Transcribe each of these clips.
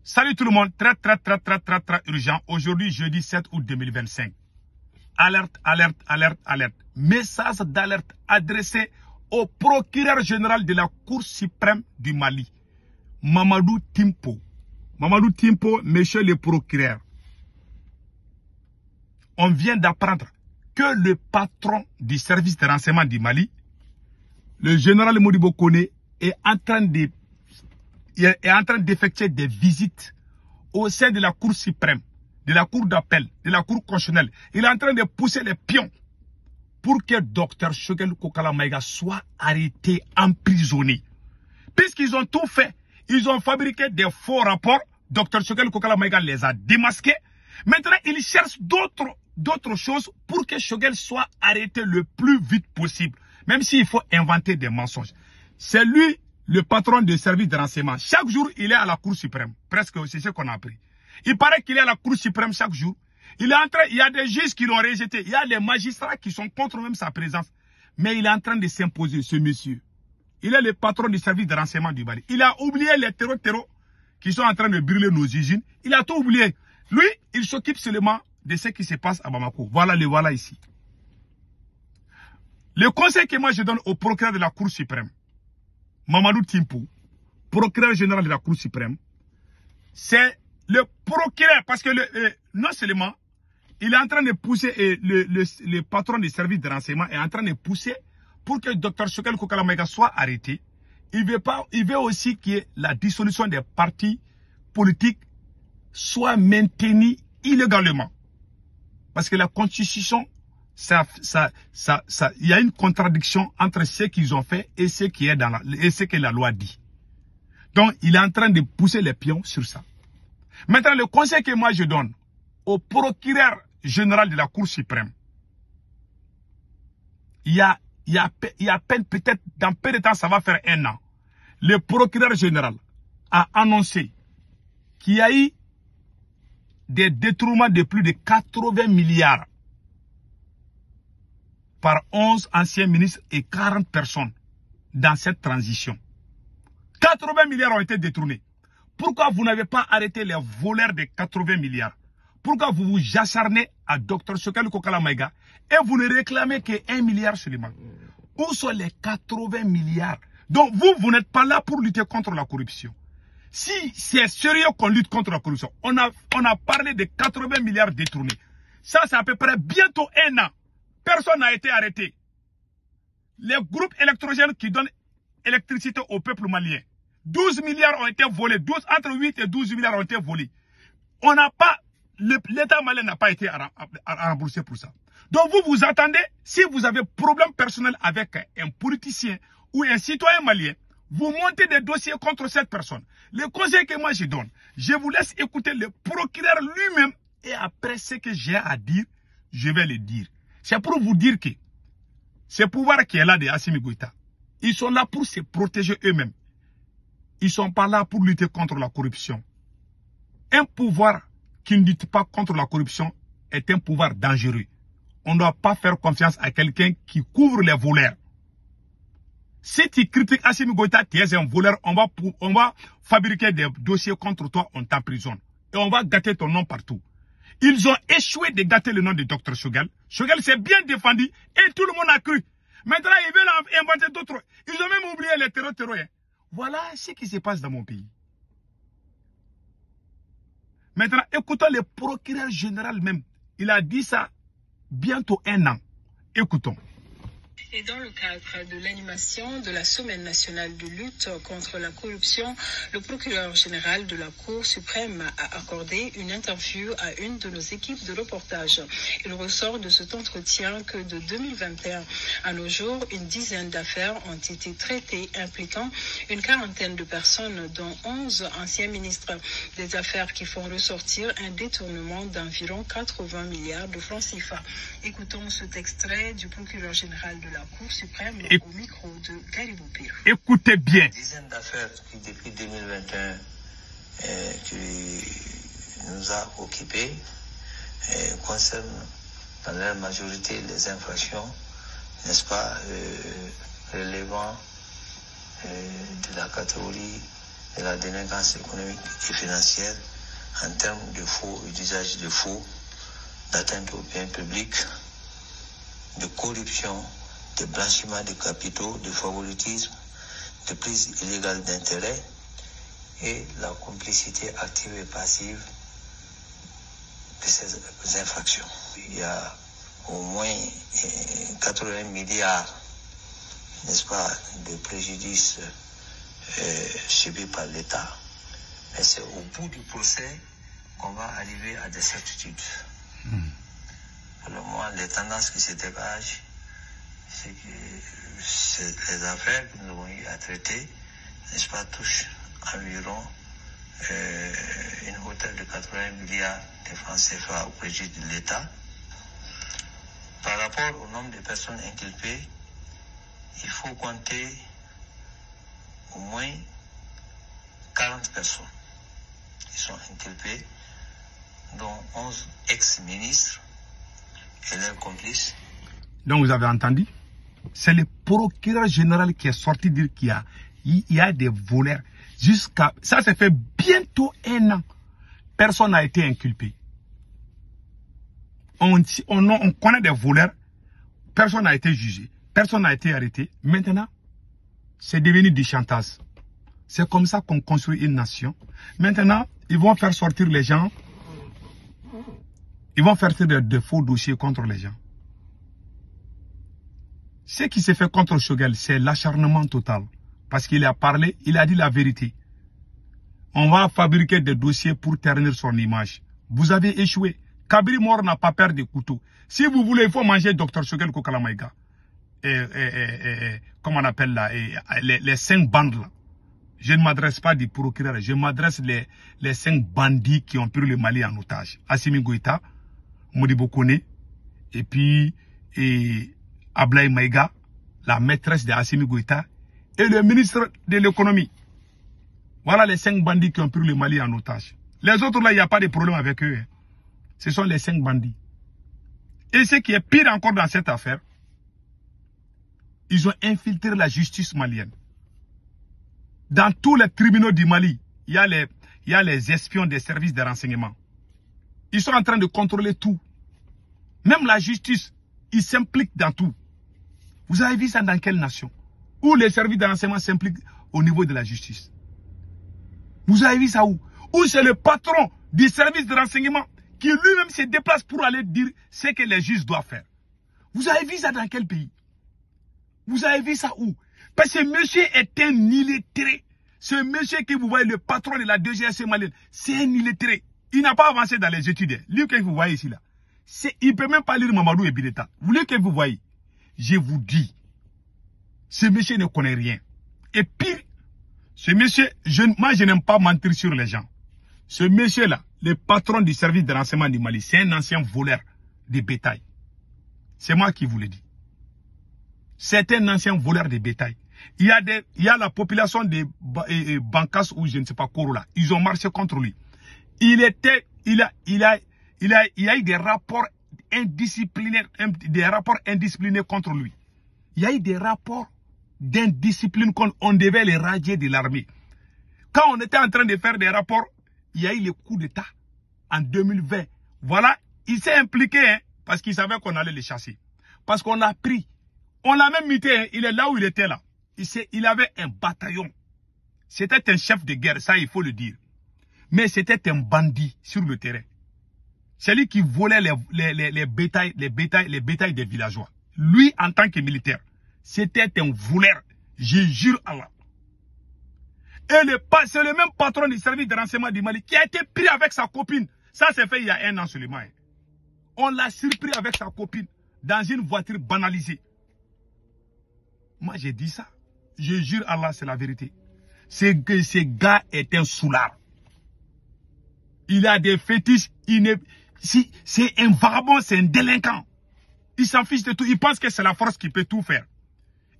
Salut tout le monde, très urgent. Aujourd'hui, jeudi 7 août 2025. Alerte, alerte, alerte, alerte. Message d'alerte adressé au procureur général de la Cour suprême du Mali, Mamadou Timpo. Mamadou Timpo, monsieur le procureur. On vient d'apprendre que le patron du service de renseignement du Mali, le général Modibo Koné, est en train d'effectuer des visites au sein de la Cour suprême, de la Cour d'appel, de la Cour constitutionnelle. Il est en train de pousser les pions pour que Dr Choguel Kokala Maïga soit arrêté, emprisonné. Puisqu'ils ont tout fait, ils ont fabriqué des faux rapports, Dr Choguel Kokala Maïga les a démasqués. Maintenant, ils cherchent d'autres choses pour que Choguel soit arrêté le plus vite possible, même s'il faut inventer des mensonges. C'est lui le patron du service de renseignement. Chaque jour, il est à la Cour suprême. Presque, c'est ce qu'on a appris. Il paraît qu'il est à la Cour suprême chaque jour. Il y a des juges qui l'ont rejeté. Il y a des magistrats qui sont contre même sa présence. Mais il est en train de s'imposer, ce monsieur. Il est le patron du service de renseignement du Mali. Il a oublié les terreaux qui sont en train de brûler nos usines. Il a tout oublié. Lui, il s'occupe seulement de ce qui se passe à Bamako. Voilà, le voilà ici. Le conseil que moi je donne au procureur de la Cour suprême, Mamadou Timpo, procureur général de la Cour suprême, c'est le procureur, parce que non seulement il est en train de pousser, le patron du service de renseignement est en train de pousser pour que Dr Choguel Kokala Maïga soit arrêté. Il veut aussi que la dissolution des partis politiques soit maintenue illégalement. Parce que la constitution, il y a une contradiction entre ce qu'ils ont fait et ce qui est et ce que la loi dit. Donc, il est en train de pousser les pions sur ça. Maintenant, le conseil que moi je donne au procureur général de la Cour suprême, il y a à peine, peut-être dans peu de temps, ça va faire 1 an, le procureur général a annoncé qu'il y a eu des détournements de plus de 80 milliards par 11 anciens ministres et 40 personnes dans cette transition. 80 milliards ont été détournés. Pourquoi vous n'avez pas arrêté les voleurs de 80 milliards? Pourquoi vous vous acharnez à Dr Choguel Kokala Maïga et vous ne réclamez que 1 milliard seulement? Où sont les 80 milliards? Donc vous n'êtes pas là pour lutter contre la corruption. Si c'est sérieux qu'on lutte contre la corruption, on a parlé de 80 milliards détournés. Ça, c'est à peu près bientôt 1 an. Personne n'a été arrêté. Les groupes électrogènes qui donnent électricité au peuple malien, 12 milliards ont été volés. Entre 8 et 12 milliards ont été volés. L'État malien n'a pas été remboursé pour ça. Donc vous attendez, si vous avez problème personnel avec un politicien ou un citoyen malien, vous montez des dossiers contre cette personne. Le conseil que moi je donne, je vous laisse écouter le procureur lui-même et après ce que j'ai à dire, je vais le dire. C'est pour vous dire que ce pouvoir qui est là de Assimi Goïta, ils sont là pour se protéger eux-mêmes. Ils ne sont pas là pour lutter contre la corruption. Un pouvoir qui ne lutte pas contre la corruption est un pouvoir dangereux. On ne doit pas faire confiance à quelqu'un qui couvre les voleurs. Si tu critiques Assimi Goïta, tu es un voleur, on va fabriquer des dossiers contre toi, on t'emprisonne. Et on va gâter ton nom partout. Ils ont échoué de gâter le nom de Dr Choguel. Choguel s'est bien défendu et tout le monde a cru. Maintenant, ils veulent inventer d'autres. Ils ont même oublié les terreaux. Voilà ce qui se passe dans mon pays. Maintenant, écoutons le procureur général même. Il a dit ça bientôt 1 an. Écoutons. Et dans le cadre de l'animation de la Semaine nationale de lutte contre la corruption, le procureur général de la Cour suprême a accordé une interview à une de nos équipes de reportage. Il ressort de cet entretien que de 2021 à nos jours, une dizaine d'affaires ont été traitées impliquant une quarantaine de personnes, dont 11 anciens ministres. Des affaires qui font ressortir un détournement d'environ 80 milliards de francs CFA. Écoutons cet extrait du procureur général de la Cour suprême au micro de Garibou Pire. Écoutez bien. Une dizaine d'affaires qui, depuis 2021, qui nous a occupés, concernent dans leur majorité les infractions, n'est-ce pas, relevant de la catégorie de la délinquance économique et financière en termes de faux et d'usage de faux, d'atteinte aux biens publics, de corruption, de blanchiment de capitaux, de favoritisme, de prise illégale d'intérêt et la complicité active et passive de ces infractions. Il y a au moins 80 milliards, n'est-ce pas, de préjudices subis par l'État. Mais c'est au bout du procès qu'on va arriver à des certitudes. Pour le moment, les tendances qui se dégagent, c'est que les affaires que nous avons eu à traiter, n'est-ce pas, touchent environ une hauteur de 80 milliards de francs CFA au préjudice de l'État. Par rapport au nombre de personnes inculpées, il faut compter au moins 40 personnes qui sont inculpées, dont 11 ex-ministres et leurs complices. Donc vous avez entendu? C'est le procureur général qui est sorti dire qu'il y a des voleurs. Jusqu'à ça fait bientôt 1 an. Personne n'a été inculpé. On connaît des voleurs. Personne n'a été jugé. Personne n'a été arrêté. Maintenant, c'est devenu du chantage. C'est comme ça qu'on construit une nation. Maintenant, ils vont faire sortir les gens. Ils vont faire de faux dossiers contre les gens. Ce qui s'est fait contre Choguel, c'est l'acharnement total. Parce qu'il a parlé, il a dit la vérité. On va fabriquer des dossiers pour ternir son image. Vous avez échoué. Kabiri Mor n'a pas peur des couteaux. Si vous voulez, il faut manger Dr Choguel Kokalamaïga. Comment on appelle là, les 5 bandes là. Je ne m'adresse pas du procureur, je m'adresse les 5 bandits qui ont pris le Mali en otage. Assimi Goïta, Modibo Kone, et puis Ablaye Maïga, la maîtresse de Assimi Goïta, et le ministre de l'économie. Voilà les 5 bandits qui ont pris le Mali en otage. Les autres là, il n'y a pas de problème avec eux. Hein. Ce sont les 5 bandits. Et ce qui est pire encore dans cette affaire, ils ont infiltré la justice malienne. Dans tous les tribunaux du Mali, il y a les espions des services de renseignement. Ils sont en train de contrôler tout. Même la justice, ils s'impliquent dans tout. Vous avez vu ça dans quelle nation? Où les services de renseignement s'impliquent au niveau de la justice. Vous avez vu ça où? Où c'est le patron du service de renseignement qui lui-même se déplace pour aller dire ce que les juges doivent faire. Vous avez vu ça dans quel pays? Vous avez vu ça où? Parce que monsieur est un illettré. Ce monsieur que vous voyez, le patron de la DGSE malienne, c'est un illettré. Il n'a pas avancé dans les études. Lui que vous voyez ici là. Il ne peut même pas lire Mamadou et Bileta. Vous voulez que vous voyez? Je vous dis, ce monsieur ne connaît rien. Et pire, ce monsieur, moi je n'aime pas mentir sur les gens. Ce monsieur-là, le patron du service de renseignement du Mali, c'est un ancien voleur de bétail. C'est moi qui vous le dis. C'est un ancien voleur de bétail. Il y a la population de Bankas ou je ne sais pas Korola. Ils ont marché contre lui. Il y a eu des rapports indisciplinés contre lui. Il y a eu des rapports d'indiscipline qu'on devait les radier de l'armée. Quand on était en train de faire des rapports, il y a eu le coup d'État en 2020. Voilà, il s'est impliqué hein, parce qu'il savait qu'on allait les chasser. Parce qu'on l'a pris. On l'a même muté, hein, il est là où il était là. Il avait un bataillon. C'était un chef de guerre, ça il faut le dire. Mais c'était un bandit sur le terrain. C'est lui qui volait les bétails des villageois. Lui, en tant que militaire, c'était un voleur. Je jure Allah. Et c'est le même patron du service de renseignement du Mali qui a été pris avec sa copine. Ça s'est fait il y a 1 an seulement. Hein. On l'a surpris avec sa copine dans une voiture banalisée. Moi, j'ai dit ça. Je jure Allah, c'est la vérité. Ce gars est un soulard. Il a des fétiches. C'est un vagabond, c'est un délinquant. Il s'en fiche de tout. Il pense que c'est la force qui peut tout faire.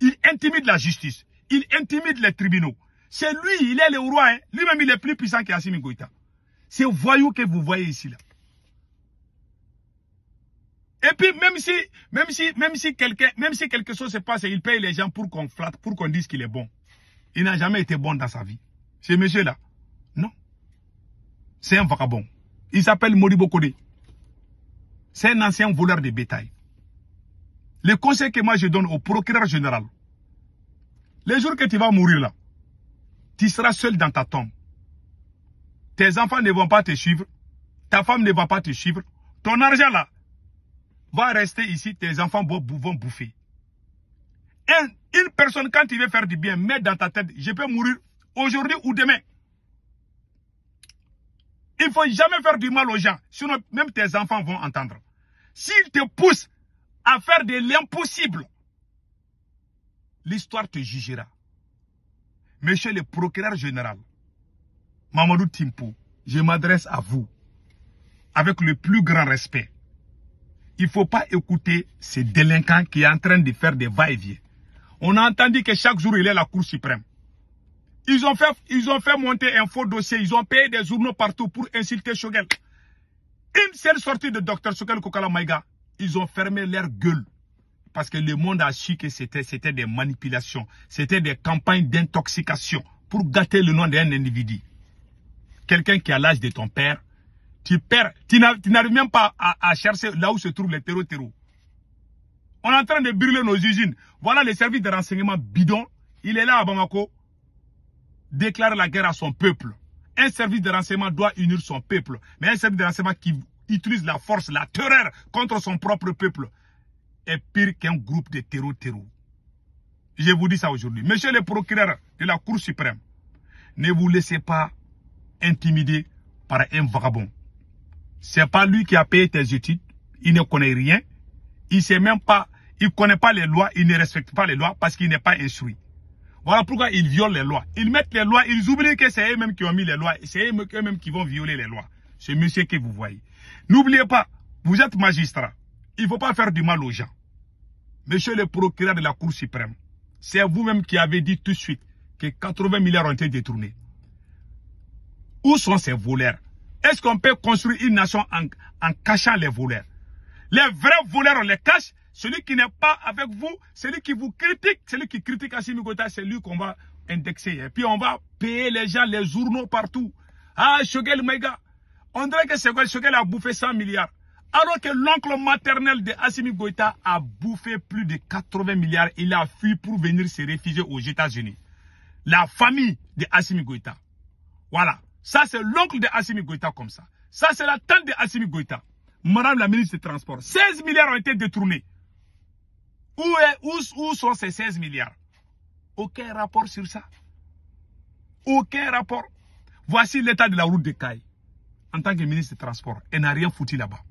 Il intimide la justice. Il intimide les tribunaux. C'est lui, il est le roi. Hein. Lui-même, il est plus puissant qu'Assimi Goïta. C'est voyou que vous voyez ici. Là. Et puis, même si quelque chose se passe, il paye les gens pour qu'on flatte, pour qu'on dise qu'il est bon. Il n'a jamais été bon dans sa vie. Ce monsieur-là. Non. C'est un vagabond. Il s'appelle Modibo Kodé. C'est un ancien voleur de bétail. Le conseil que moi je donne au procureur général, les jours que tu vas mourir là, tu seras seul dans ta tombe. Tes enfants ne vont pas te suivre, ta femme ne va pas te suivre, ton argent là va rester ici, tes enfants vont bouffer. Une personne, quand il veut faire du bien, met dans ta tête, je peux mourir aujourd'hui ou demain. Il ne faut jamais faire du mal aux gens, sinon même tes enfants vont entendre. S'ils te poussent à faire de l'impossible, l'histoire te jugera. Monsieur le procureur général, Mamadou Timpo, je m'adresse à vous avec le plus grand respect. Il ne faut pas écouter ces délinquants qui sont en train de faire des va-et-vient. On a entendu que chaque jour il est à la Cour suprême. Ils ont fait monter un faux dossier, ils ont payé des journaux partout pour insulter Choguel. Une seule sortie de Dr Choguel Kokala Maïga, ils ont fermé leur gueule. Parce que le monde a su que c'était des manipulations, c'était des campagnes d'intoxication pour gâter le nom d'un individu. Quelqu'un qui a l'âge de ton père, tu n'arrives même pas à chercher là où se trouvent les terreaux. On est en train de brûler nos usines. Voilà le service de renseignement bidon. Il est là à Bamako. Déclare la guerre à son peuple. Un service de renseignement doit unir son peuple. Mais un service de renseignement qui utilise la force, la terreur contre son propre peuple est pire qu'un groupe de terreaux. Je vous dis ça aujourd'hui. Monsieur le procureur de la Cour suprême, ne vous laissez pas intimider par un vagabond. C'est pas lui qui a payé tes études. Il ne connaît rien. Il sait même pas, il connaît pas les lois, il ne respecte pas les lois parce qu'il n'est pas instruit. Voilà pourquoi ils violent les lois. Ils mettent les lois, ils oublient que c'est eux-mêmes qui ont mis les lois. C'est eux-mêmes qui vont violer les lois. Ce monsieur que vous voyez. N'oubliez pas, vous êtes magistrat. Il ne faut pas faire du mal aux gens. Monsieur le procureur de la Cour suprême, c'est vous-même qui avez dit tout de suite que 80 milliards ont été détournés. Où sont ces voleurs? Est-ce qu'on peut construire une nation en cachant les voleurs? Les vrais voleurs, on les cache. Celui qui n'est pas avec vous, celui qui vous critique, celui qui critique Assimi Goïta, c'est lui qu'on va indexer. Et puis on va payer les gens, les journaux partout. Ah, Choguel Maïga. On dirait que Choguel a bouffé 100 milliards. Alors que l'oncle maternel de Assimi Goïta a bouffé plus de 80 milliards. Il a fui pour venir se réfugier aux États-Unis. La famille de Assimi Goïta. Voilà. Ça, c'est l'oncle de Assimi Goïta comme ça. Ça, c'est la tante de Assimi Goïta. Madame la ministre des Transports. 16 milliards ont été détournés. Où sont ces 16 milliards? Aucun rapport sur ça. Aucun rapport. Voici l'état de la route de Caille. En tant que ministre des Transports. Elle n'a rien foutu là-bas.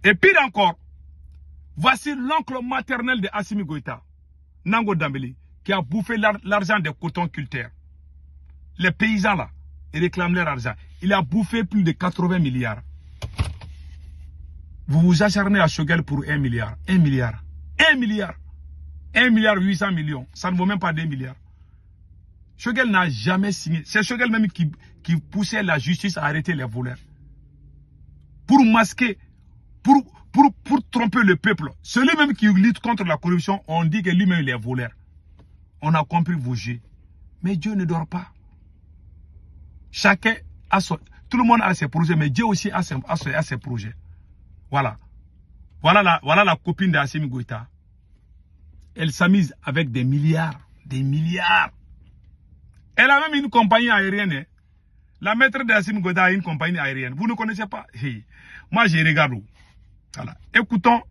Et pire encore, voici l'oncle maternel de Assimi Goïta, Nango Dambélé, qui a bouffé l'argent des cotonculteurs. Les paysans là, ils réclament leur argent. Il a bouffé plus de 80 milliards. Vous vous acharnez à Choguel pour 1 milliard. 1 milliard. 1 milliard. 1 milliard 800 millions. Ça ne vaut même pas 2 milliards. Choguel n'a jamais signé. C'est Choguel même qui poussait la justice à arrêter les voleurs. Pour masquer, pour tromper le peuple. Celui même qui lutte contre la corruption, on dit que lui-même il est voleur. On a compris vos jeux. Mais Dieu ne dort pas. Chacun a son... Tout le monde a ses projets, mais Dieu aussi a ses projets. Voilà. Voilà la copine d'Assimi Goïta. Elle s'amuse avec des milliards. Des milliards. Elle a même une compagnie aérienne. Hein. La maître d'Assimi Goïta a une compagnie aérienne. Vous ne connaissez pas? Hey. Moi, je regarde. Voilà. Écoutons,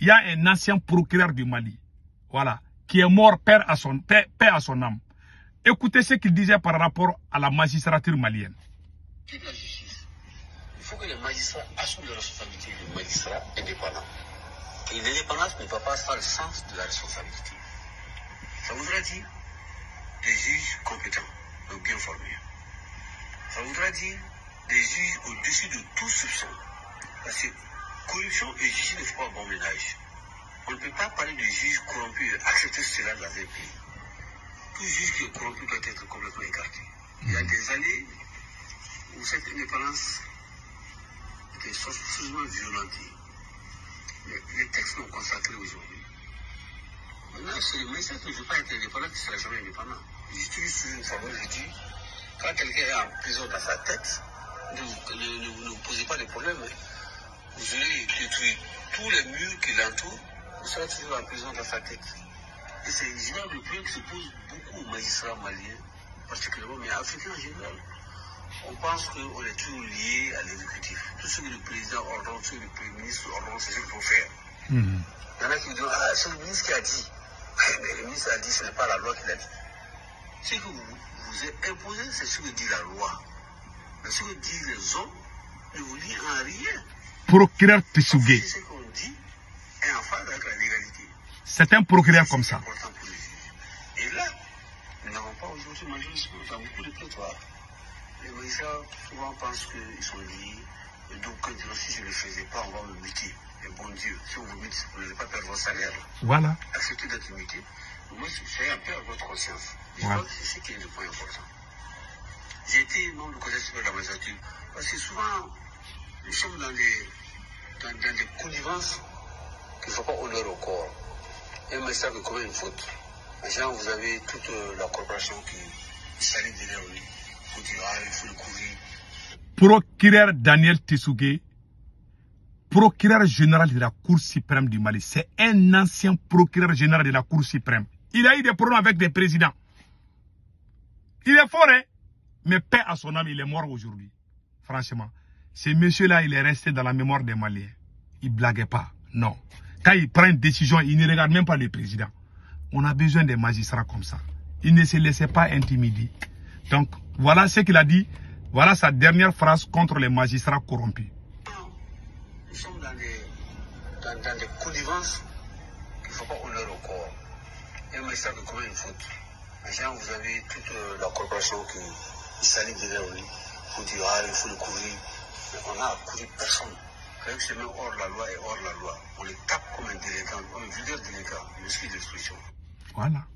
il y a un ancien procureur du Mali. Voilà. Qui est mort, paix à son âme. Écoutez ce qu'il disait par rapport à la magistrature malienne. Il faut que les magistrats assument leurs responsabilités, les magistrats indépendants. Et l'indépendance ne va pas sans le sens de la responsabilité. Ça voudra dire des juges compétents, donc bien formés. Ça voudra dire des juges au-dessus de tout soupçon. Parce que corruption et justice ne font pas bon ménage. On ne peut pas parler de juges corrompus et accepter cela dans un pays. Tout juge qui est corrompu doit être complètement écarté. Il y a des années où cette indépendance était souvent violentée. Mais les textes l'ont consacré aujourd'hui. Maintenant, c'est le magistrat qui ne veut pas être indépendant qui ne sera jamais indépendant. J'utilise toujours une fameuse, je dis, Quand quelqu'un est en prison dans sa tête, ne vous posez pas de problème. Vous allez détruire tous les murs qui l'entourent, vous serez toujours en prison dans sa tête. Et c'est évidemment le problème qui se pose beaucoup aux magistrats maliens, particulièrement, mais africains en général. On pense qu'on est toujours lié à l'exécutif. Tout ce que le président ordonne, tout ce que le Premier ministre ordonne, c'est ce qu'il faut faire. Il y en a qui disent, ah, c'est le ministre qui a dit. Mais le ministre a dit, ce n'est pas la loi qui l'a dit. Ce que vous êtes imposé, c'est ce que dit la loi. Mais ce que disent les hommes ne vous lie en rien. Procureur Tessougué. Ce qu'on dit est en phase avec la légalité. C'est un procureur comme ça. Important pour les juges. Et là, nous n'avons pas aujourd'hui malheureusement dans beaucoup de prétoires. Les magistrats souvent pensent qu'ils sont liés. Et donc, quand ils disent, si je ne le faisais pas, on va me muter. Et bon Dieu, si on vous mute, vous n'allez pas perdre votre salaire. Voilà. Acceptez d'être muté. Moi, soyez un peu à votre conscience. Je crois que c'est ce qui est le point important. J'ai été membre du Conseil supérieur de la magistrature. Parce que souvent, nous sommes dans des connivences qu'il ne faut pas honneur au corps. Un magistrat qui commet une faute, genre vous avez toute la corporation qui s'allie derrière lui. Il faut dire, ah, il faut le couvrir. Procureur Daniel Tessougué, procureur général de la Cour suprême du Mali. C'est un ancien procureur général de la Cour suprême. Il a eu des problèmes avec des présidents. Il est fort, hein? Mais paix à son âme, il est mort aujourd'hui. Franchement, ce monsieur-là, il est resté dans la mémoire des Maliens. Il ne blaguait pas, non. Quand il prend une décision, il ne regarde même pas le président. On a besoin des magistrats comme ça. Il ne se laissait pas intimider. Donc, voilà ce qu'il a dit. Voilà sa dernière phrase contre les magistrats corrompus. Nous sommes dans des connivences qu'il ne faut pas honneur au corps. Un magistrat qui commet une faute. Genre, vous avez toute la corporation qui s'allie derrière lui. Il faut dire, ah, il faut le couvrir. Mais on n'a couvert personne. Quelqu'un se met hors la loi et hors la loi. On les tape comme un délinquant, comme un vulgaire délinquant. Je m'excuse d'expression. Voilà.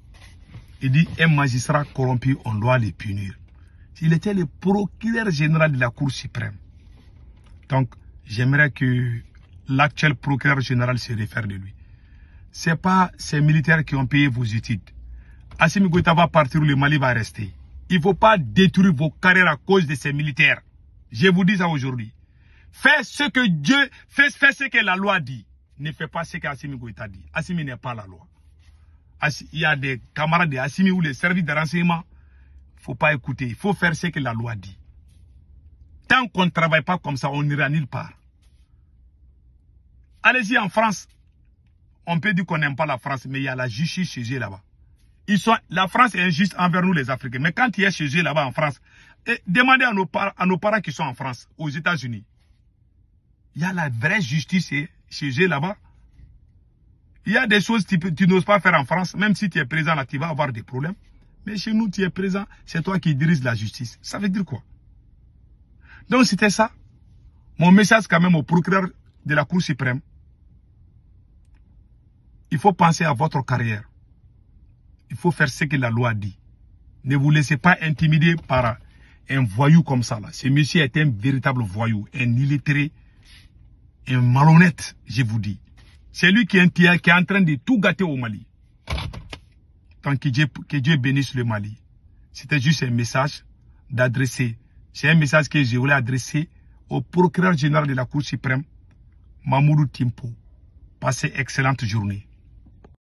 Il dit, un magistrat corrompu, on doit les punir. Il était le procureur général de la Cour suprême. Donc, j'aimerais que l'actuel procureur général se réfère de lui. Ce n'est pas ces militaires qui ont payé vos études. Assimi Goïta va partir ou le Mali va rester. Il ne faut pas détruire vos carrières à cause de ces militaires. Je vous dis ça aujourd'hui. Fais ce que Dieu, fais ce que la loi dit. Ne fais pas ce qu'Assimi Goïta dit. Assimi n'est pas la loi. Il y a des camarades de Assimi ou les services de renseignement. Il ne faut pas écouter. Il faut faire ce que la loi dit. Tant qu'on ne travaille pas comme ça, on n'ira nulle part. Allez-y en France. On peut dire qu'on n'aime pas la France, mais il y a la justice chez eux là-bas. La France est injuste envers nous les Africains. Mais quand il y a chez eux là-bas en France, demandez à nos parents qui sont en France, aux États-Unis. Il y a la vraie justice chez eux là-bas. Il y a des choses que tu n'oses pas faire en France. Même si tu es présent là, tu vas avoir des problèmes. Mais chez nous, tu es présent, c'est toi qui diriges la justice. Ça veut dire quoi? Donc c'était ça. Mon message quand même au procureur de la Cour suprême. Il faut penser à votre carrière. Il faut faire ce que la loi dit. Ne vous laissez pas intimider par un voyou comme ça. Là. Ce monsieur est un véritable voyou, un illettré, un malhonnête, je vous dis. C'est lui qui est en train de tout gâter au Mali. Tant que Dieu bénisse le Mali. C'était juste un message d'adresser. C'est un message que je voulais adresser au procureur général de la Cour suprême, Mamoudou Timpo. Passez excellente journée.